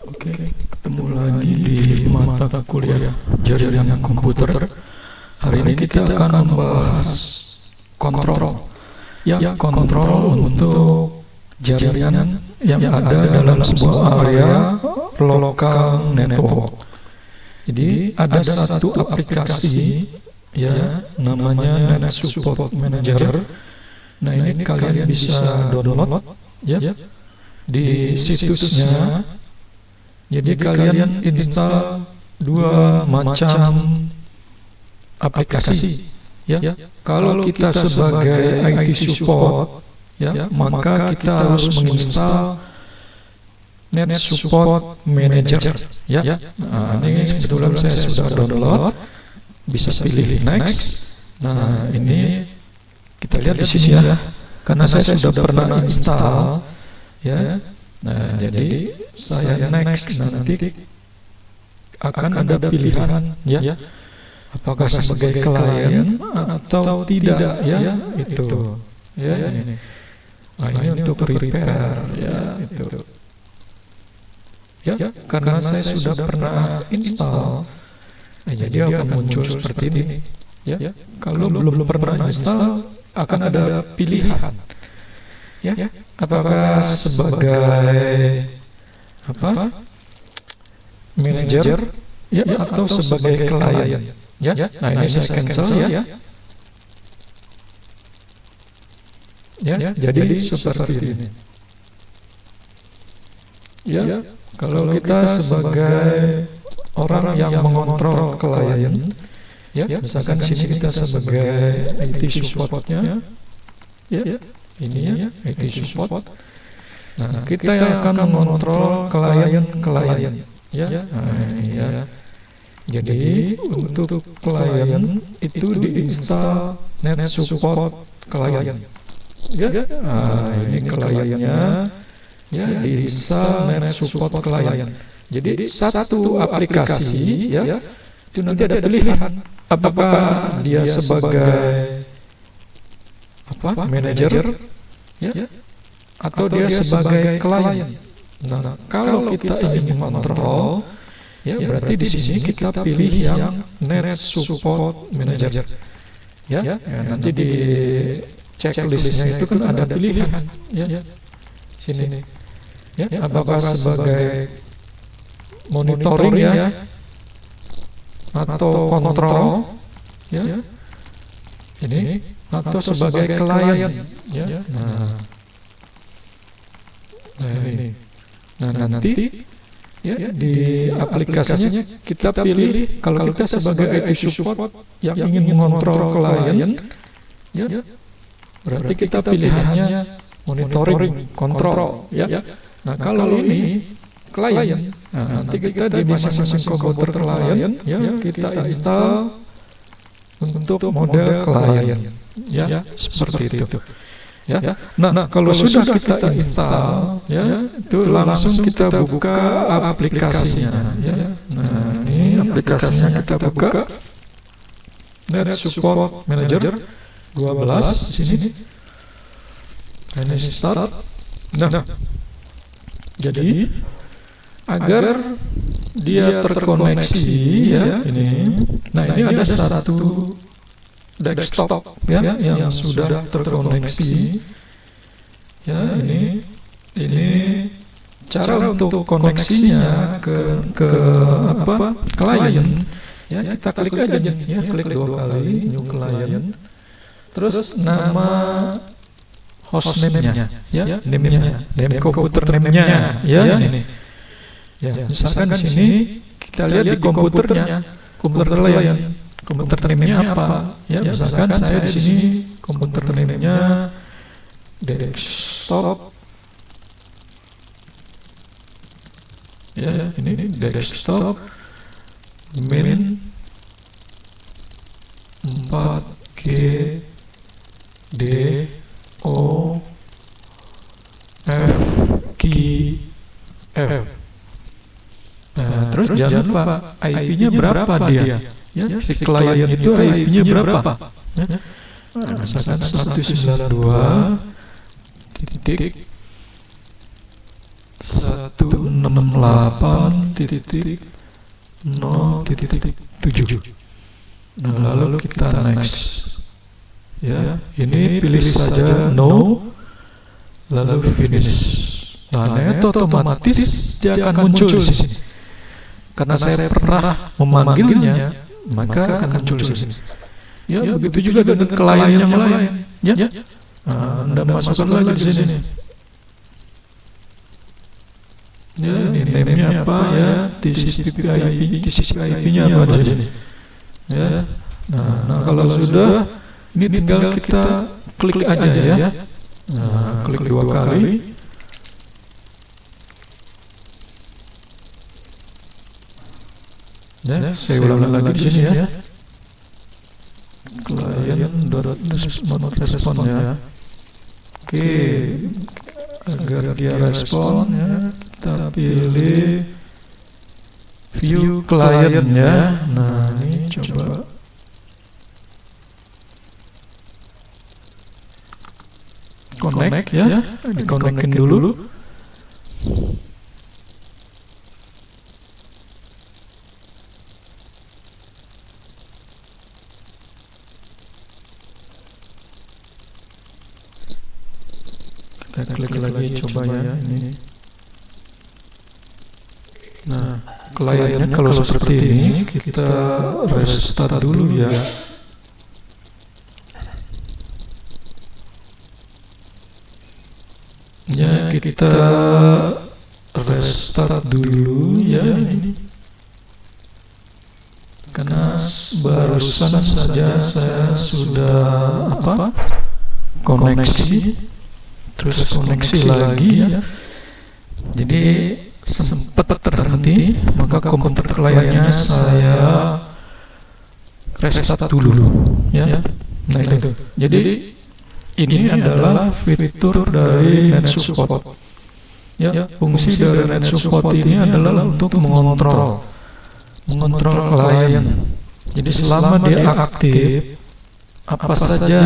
Oke, ketemu lagi di mata kuliah jaringan komputer. Hari ini kita akan membahas kontrol. Ya, kontrol untuk jaringan yang ada dalam sebuah area local network. Jadi ada satu aplikasi ya namanya Net Support Manager. Nah, ini kalian bisa download ya di situsnya. Jadi kalian install dua macam aplikasi ya. Kalau kita sebagai IT support ya, maka kita harus menginstal Net Support Manager ya. Nah, ini kebetulan saya sudah download, bisa pilih next. Nah, ini kita lihat di sini ya, karena saya sudah pernah install ya. Nah, jadi saya next, nanti akan ada pilihan ya, apakah sebagai klien atau tidak ya, itu ya ini. Nah, ini untuk prepare ya, itu ya, karena saya sudah pernah install. Nah, jadi akan muncul seperti ini ya. Kalau belum pernah install akan ada pilihan ya, apakah sebagai manager ya, atau sebagai klien ya. Nah, ini saya cancel ya. Jadi seperti ini ya. Kalau kita sebagai orang yang mengontrol klien ya, misalkan di sini kita sebagai IT supportnya ya, ini ya IT support. Nah, kita yang akan mengontrol klien ya. Nah, ini ya. Jadi untuk klien itu diinstal Net Support klien ya. Nah, ini kliennya ya, diinstal Net Support klien. Jadi satu aplikasi ya, itu nanti ada pilihan apakah dia sebagai manager ya, atau dia sebagai klien. Nah, kalau kita ingin mengontrol ya, berarti di sini kita pilih yang Net Support Manager ya. Nanti di checklistnya itu kan ada pilihan ya, sini ya, apakah sebagai monitoring ya, atau kontrol ya, ini, atau sebagai klien ya. Nah ini. Nah, nanti ya di aplikasinya kita pilih kalau kita sebagai IT support yang ingin mengontrol klien ya, berarti kita pilihannya monitoring, kontrol ya. Nah, kalau ini klien, nah, nanti kita di masing-masing komputer klien ya, kita install untuk mode klien ya, seperti itu ya. Nah, kalau sudah kita install ya, itu langsung kita buka aplikasinya ya. Nah, ini aplikasinya kita buka, Net Support Manager 12 di sini. Ini start. Nah, jadi agar dia terkoneksi ya ini. Nah, ini ada satu desktop ya yang sudah terkoneksi ya. Ini cara untuk koneksinya ke klien ya. Kita klik aja ya, klik 2 kali new client, terus nama hostname-nya ya, name komputer name-nya ya, ini ya. Misalkan di sini kita lihat di komputernya, komputer klien, komputer name-nya apa ya. Misalkan saya di sini komputer name-nya desktop ya, ini desktop min 4G D O F Q F. Nah, terus jangan lupa IP-nya berapa dia ya, si klien itu IP-nya berapa ya. Nah, misalkan 192.168.1.1 168.0.7. Nah, lalu kita next. Ya, ini pilih saja no, lalu finish. Nah, itu otomatis dia akan muncul di sini. Karena saya pernah memanggilnya, maka akan muncul di sini. Ya, begitu juga dengan klien yang lain. Ya, nah, Anda masukkan lagi di sini. Ya, ini name-nya apa ya? TCP/IP-nya apa di sini? Ya. Nah, kalau sudah, ini tinggal kita klik aja ya. Nah, klik 2 kali. Ya, saya ulang lagi di sini ya. Client.respond ya. Oke, agar dia respon ya, kita pilih view client ya. Nah, ini coba connect ya, di-connectin dulu. Kita klik lagi coba ya ini. Nah, kliennya kalau seperti ini kita restart dulu ya. Ya, kita restart dulu ya ini. Karena barusan saja saya sudah koneksi, terus koneksi lagi ya. Jadi sempat terhenti, maka komputer kliennya saya restart dulu ya. Nah itu. Jadi ini adalah fitur dari NetSupport. Ya, fungsi dari NetSupport ini adalah untuk mengontrol klien. Jadi selama dia aktif, apa saja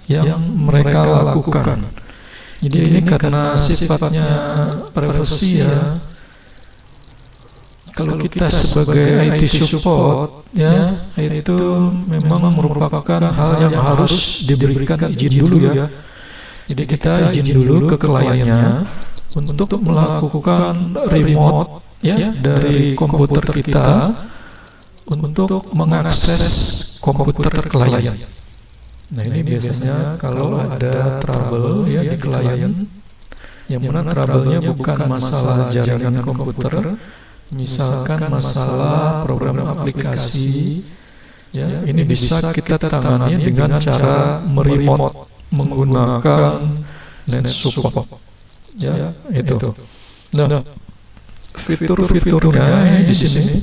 yang mereka lakukan. Jadi ini karena sifatnya privasi ya. Kalau kita sebagai IT support ya, itu memang merupakan hal yang harus diberikan izin dulu ya. Jadi kita izin dulu ke kliennya untuk melakukan remote ya dari komputer kita untuk mengakses komputer klien. Nah, ini biasanya kalau ada trouble ya di klien, yang mana trouble-nya bukan masalah jaringan komputer, misalkan masalah program aplikasi ya, ini bisa kita tangani dengan cara meremote menggunakan NetSupport ya, itu. Nah, fitur-fiturnya di sini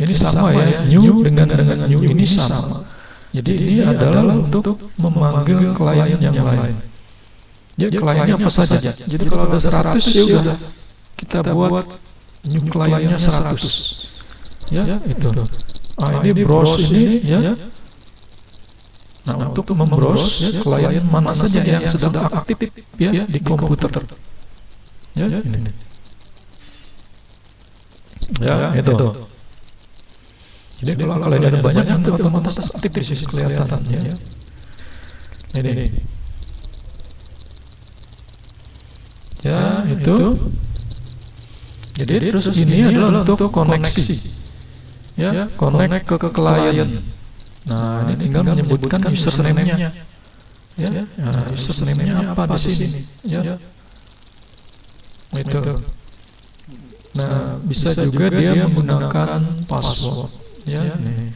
ini sama ya, new dengan new ini sama. Jadi ini adalah untuk memanggil klien yang lain. Ya, kliennya apa saja. Jadi kalau ada 100 ya udah kita buat new kliennya 100. Ya, itu. Nah, ini browse ini ya. Nah, untuk membrowse ya, klien mana saja yang sedang aktif ya di komputer. Ya, ini. Ya, itu. Jadi kalau kliennya banyak, nanti otomatis aktif di sisi kelihatannya ya. Ini. Ya, itu. Jadi terus ini adalah untuk koneksi. Ya, connect ke klien. Nah, ini tinggal menyebutkan username-nya. Ya, username-nya apa di sini? Ya. Itu. Nah, bisa juga dia menggunakan password. Ya, nih.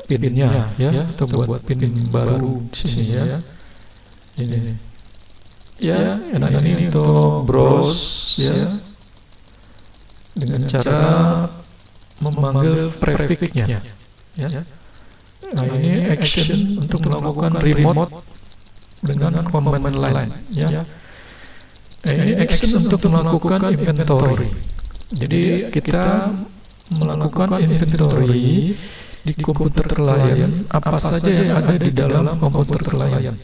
PIN-nya ya, atau buat PIN baru di sini ya. Ini. Ya, ini untuk browse ya. Dengan cara memanggil prefix-nya. Ya. Nah, ini action untuk melakukan remote dengan command line ya. Ini action untuk melakukan inventory. Jadi kita melakukan inventory di komputer klien apa saja yang ada di dalam komputer klien,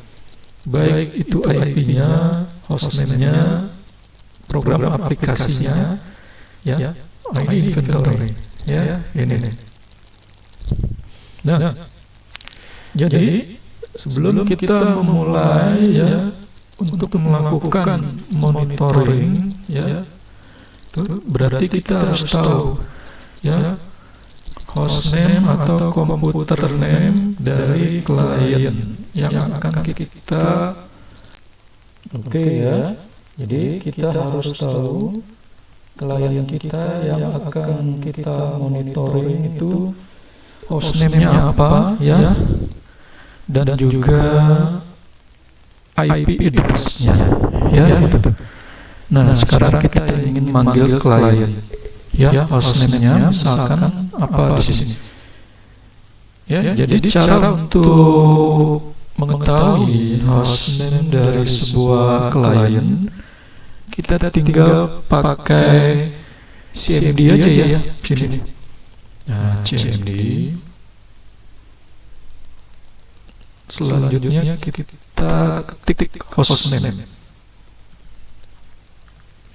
baik itu IP-nya, hostname-nya, program aplikasinya, ya. Ini inventory, ya, ini. Nah, jadi sebelum kita memulai ya untuk melakukan monitoring, ya, itu berarti kita harus tahu ya hostname atau komputer name dari klien yang akan kita ya. Jadi kita harus tahu klien kita yang akan kita monitoring itu hostname-nya apa ya, dan juga IP address-nya ya gitu. Nah, sekarang kita ingin manggil klien ya, hostname-nya misalkan apa di sini. Ya, jadi cara untuk mengetahui hostname dari sebuah klien, kita tinggal pakai CMD aja ya, sini. Nah, CMD. Selanjutnya kita ketik hostname.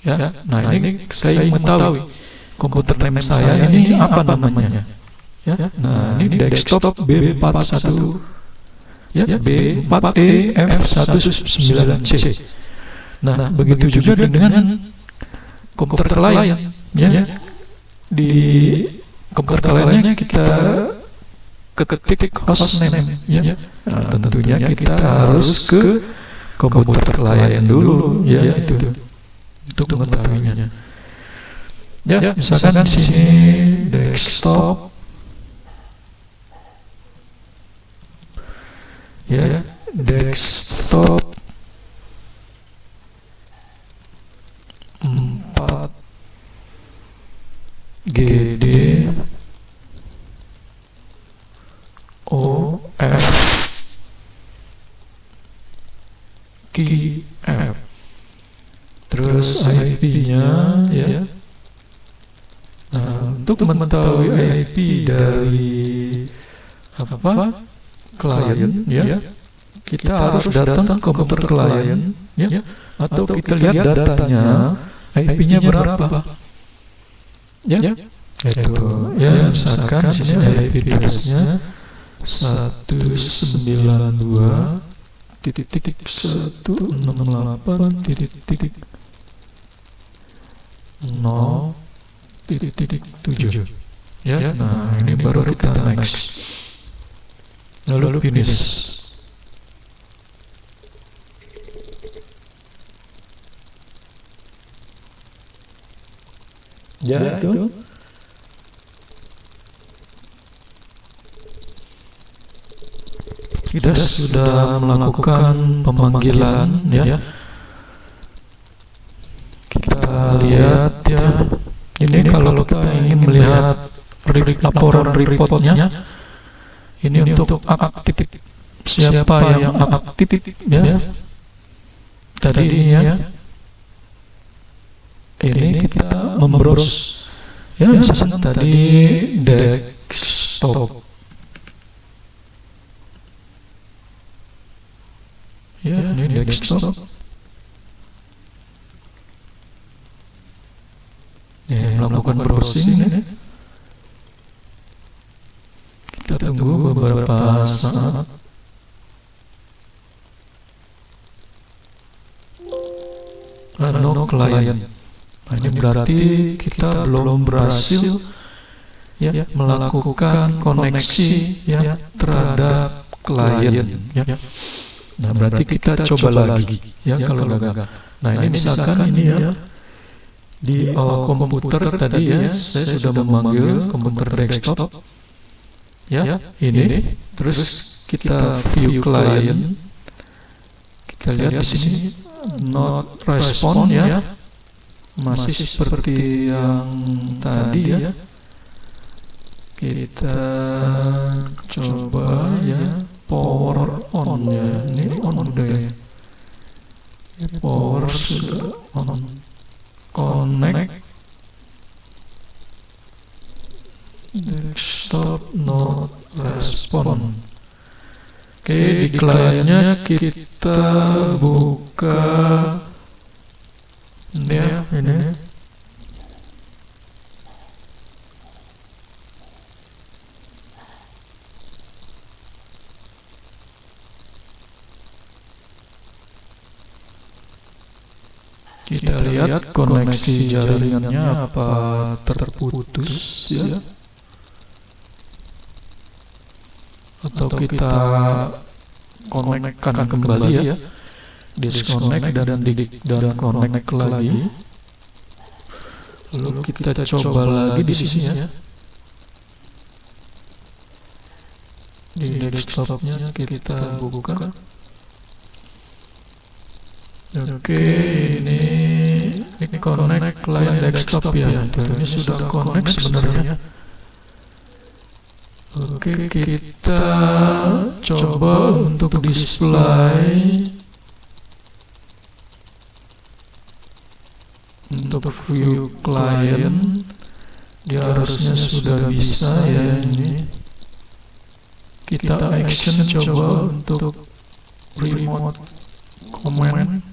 Ya, nah ini saya ingin mengetahui komputer name saya ini apa namanya. Ya, nah ini desktop B41 ya, B4EF19C. Nah, begitu juga dengan komputer klien ya. Di komputer kliennya kita ketik hostname ya. Nah, tentunya kita harus ke komputer klien dulu ya itu untuk mengetahuinya. Ya, misalkan di sini desktop ya, desktop 4 GD OF KF, terus IP-nya ya. Nah, untuk mengetahui IP dari apa klien ya, kita harus datang ke komputer klien ya, atau kita lihat datanya IP-nya berapa ya, itu ya, misalkan sini IP address-nya 192.168.0.7 ya. Nah, ini baru kita next, lalu finish. Ya, itu kita sudah melakukan pemanggilan ya. Kita lihat ya, ini kalau kita ingin melihat laporan reportnya, ini untuk aktif siapa yang aktif ya tadi ya. Ini kita membrowse ya, misalkan tadi desktop ya, ini desktop ya, melakukan browsing ya. Kita tunggu beberapa saat. No client. Nah, ini berarti kita belum berhasil ya melakukan koneksi ya terhadap klien ya. Nah, berarti kita coba lagi ya kalau gagal. Nah, ini misalkan ini ya di komputer tadi ya, saya sudah memanggil komputer desktop ya, ini. Terus kita view klien, kita lihat di sini not respond ya, masih seperti yang tadi ya. Kita coba ya power on ya, ini on udah ya, power sudah on, connect desktop not respond. Oke, di kliennya kita buka ini ya, ini. Kita lihat koneksi jaringannya apa terputus ya, atau kita konekkan kembali ya, disconnect dan connect lagi, lalu kita coba lagi di sini ya, di desktopnya kita buka. Oke, ini connect client desktop ya. Ini sudah connect sebenarnya. Oke, kita coba untuk display, untuk view client. Dia harusnya sudah bisa ya ini. Kita action coba untuk remote command.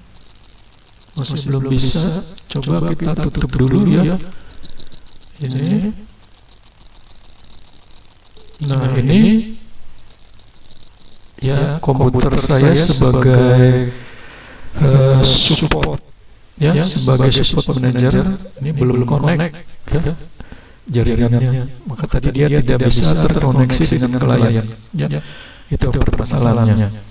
Masih belum bisa. Coba kita tutup dulu ya. Ini. Nah, ini ya komputer saya sebagai support ya, sebagai support manager ini belum connect ya jaringannya. Maka tadi dia tidak bisa terkoneksi dengan klien ya. Itu permasalahannya.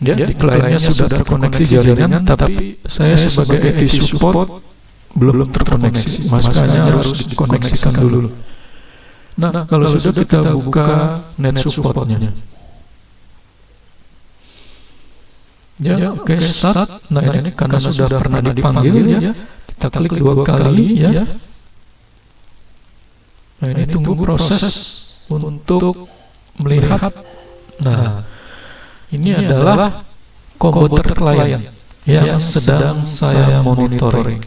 Ya, di kliennya sudah terkoneksi jaringan, tapi saya sebagai IT support belum terkoneksi, makanya harus dikoneksikan dulu. Nah, kalau sudah kita buka net supportnya. Ya, oke, start. Nah, ini karena sudah pernah dipanggil ya, kita klik 2 kali ya. Nah, ini tunggu proses untuk melihat. Nah, ini adalah komputer klien yang sedang saya monitoring.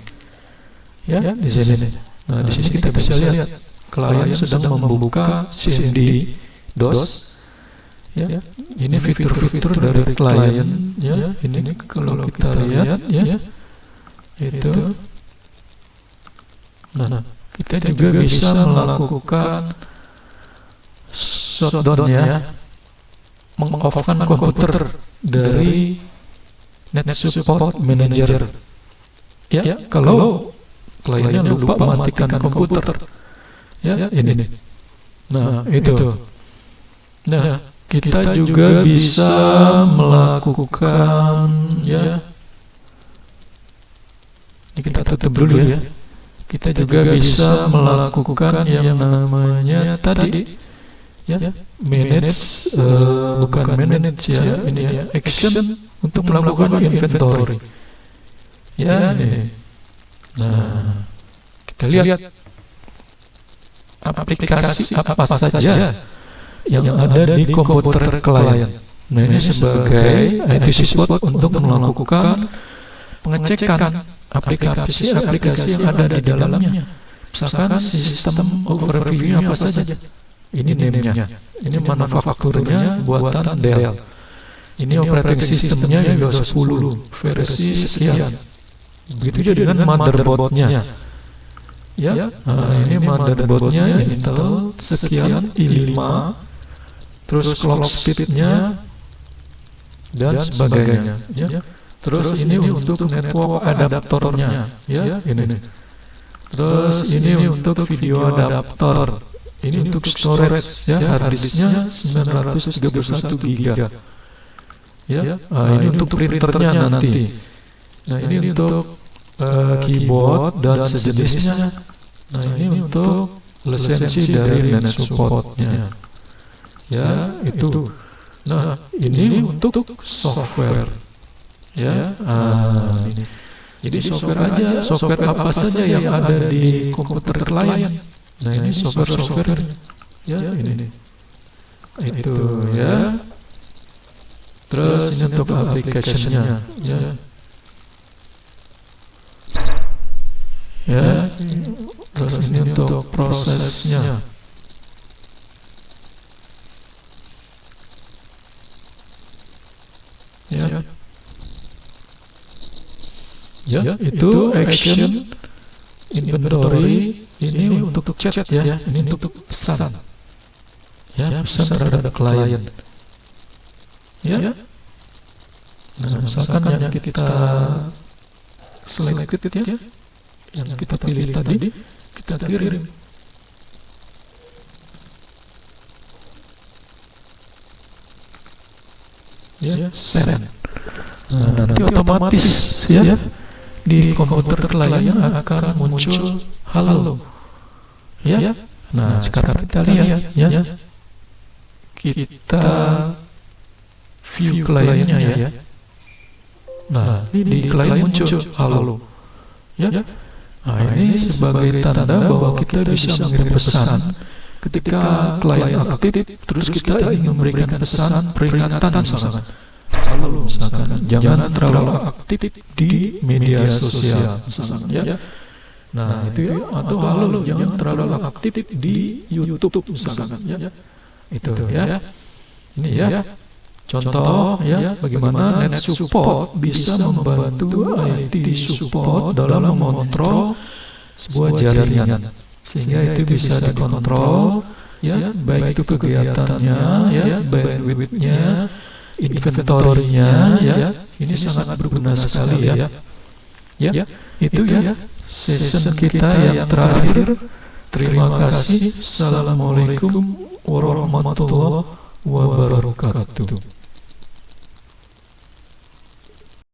Ya, di sini. Nah, di sini kita bisa lihat klien sedang membuka CMD DOS. Ya, ini fitur-fitur dari klien. Ya, ini kalau kita lihat ya, itu. Nah, kita juga bisa melakukan shutdown ya, meng-off-kan komputer dari net support manager ya, kalau kliennya lupa mematikan komputer ya, ini. Nah, itu. Nah, kita juga bisa melakukan ya, ini kita tutup dulu ya. Kita juga bisa melakukan yang namanya tadi ya, manage, bukan manage ya, ini ya, action untuk melakukan inventory ya, ini. Nah, kita lihat aplikasi apa saja yang ada di komputer klien. Nah, ini sebagai IT support untuk melakukan pengecekan aplikasi yang ada di dalamnya. Misalkan sistem overview apa saja. Ini name-nya, ini manufakturnya buatan Dell. Ini operating sistemnya Windows 10 versi sekian. Begitu juga dengan motherboardnya. Ya, nah, ini motherboardnya Intel sekian i5, terus clock speed-nya dan sebagainya. Ya. Terus ini untuk network adaptornya, ya ini. Terus ini untuk video adaptor. Ini untuk storage ya, harddisknya 931 GB. Ya, ini untuk printernya nanti. Nah, ini untuk keyboard dan sejenisnya. Nah, ini untuk lisensi dari net supportnya. Ya, itu. Nah, ini untuk software. Ya, ini. Jadi software apa saja yang ada di komputer klien. Nah, ini software ya, ini itu ya. Terus ini untuk aplikasinya ya. Ya, terus ini untuk prosesnya. Ya. ya, itu action inventory. Ini untuk chat ya, ini untuk pesan ya, pesan terhadap klien ya. Nah, misalkan yang kita selected ya, yang kita pilih tadi, kita kirim ya, send. Nah, nanti otomatis ya di komputer klien akan muncul halo ya. Nah, sekarang kita lihat ya, kita view kliennya ya. Nah, ini di klien muncul halo ya. Nah, ini sebagai tanda bahwa kita bisa mengirim pesan ketika klien aktif, terus kita ingin memberikan pesan peringatan misalkan. Halo, misalkan jangan terlalu aktif di media sosial misalkan ya. Nah, itu atau halo, jangan terlalu aktif di YouTube misalkan ya. Itu ya. Ini ya. Contoh ya, bagaimana net support bisa membantu IT support dalam mengontrol sebuah jaringan, sehingga itu bisa dikontrol ya, baik itu kegiatannya ya, bandwidth-nya, inventory-nya ya. Ini sangat berguna sekali ya. Ya, itu ya session kita yang terakhir. Terima kasih. Assalamualaikum warahmatullahi wabarakatuh.